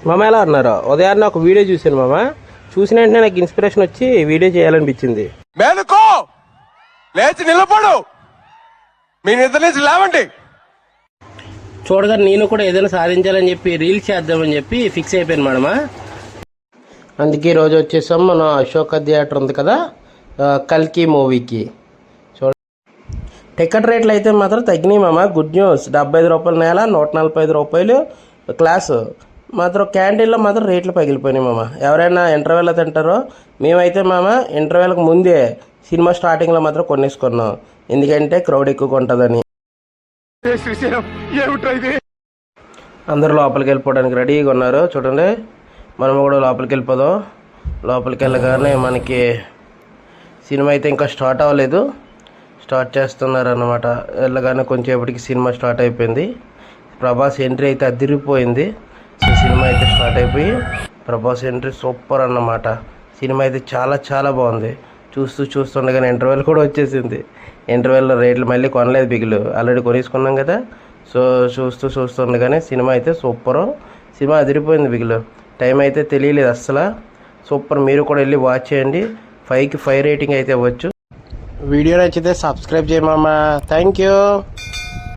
మామ ఎలా అన్నారు? ఉదయాన్నే ఒక వీడియో చూశాను మామ. చూసిన వెంటనే నాకు ఇన్స్పిరేషన్ వచ్చి వీడియో చేయాలనిపించింది. మేలుకో, లేచి నిలబడు, మీ నిద్ర నుంచి లేవండి. చూడగా నేను కూడా ఏదైనా సాధించాలని చెప్పి రీల్స్ చేద్దామని చెప్పి ఫిక్స్ అయిపోయాను మేడమా. అందుకే ఈరోజు వచ్చేసాం మన అశోక థియేటర్ ఉంది కదా, కల్కి మూవీకి. టికెట్ రేట్లు అయితే మాత్రం తగ్గినాయి మామ. Good news. 75 రూపాయల నేల, 145 రూపాయలు క్లాసు. మాత్రం క్యాంటీన్లో మాత్రం రేట్లు పగిలిపోయినాయి మామ. ఎవరైనా ఇంటర్వెల్లో తింటారో, మేమైతే మామ ఇంటర్వెల్కి ముందే సినిమా స్టార్టింగ్లో మాత్రం కొనేసుకున్నాం. ఎందుకంటే క్రౌడ్ ఎక్కువగా ఉంటుందని. అందరూ లోపలికి వెళ్ళిపోవడానికి రెడీగా ఉన్నారు. చూడండి, మనం కూడా లోపలికి వెళ్ళిపోదాం. లోపలికి వెళ్ళగానే మనకి సినిమా అయితే ఇంకా స్టార్ట్ అవ్వలేదు, స్టార్ట్ చేస్తున్నారు అన్నమాట. వెళ్ళగానే కొంచెంసేపటికి సినిమా స్టార్ట్ అయిపోయింది. ప్రభాస్ ఎంట్రీ అయితే అదిరిపోయింది. సినిమా అయితే స్టార్ట్ అయిపోయి ప్రభాస్ ఎంట్రీ సూపర్ అన్నమాట. సినిమా అయితే చాలా చాలా బాగుంది. చూస్తుండగానే ఇంటర్వెల్ కూడా వచ్చేసింది. ఇంటర్వెల్లో రేట్లు మళ్ళీ కొనలేదు బిగులు, ఆల్రెడీ కొనేసుకున్నాం కదా. సో చూస్తుండగానే సినిమా అయితే సూపరు. సినిమా అదిరిపోయింది బిగులు. టైం అయితే తెలియలేదు అస్సలు. సూపర్. మీరు కూడా వెళ్ళి వాచ్ చేయండి. 5కి 5 రేటింగ్ అయితే ఇవ్వచ్చు. వీడియో నచ్చితే సబ్స్క్రైబ్ చేయమమ్మా. Thank you.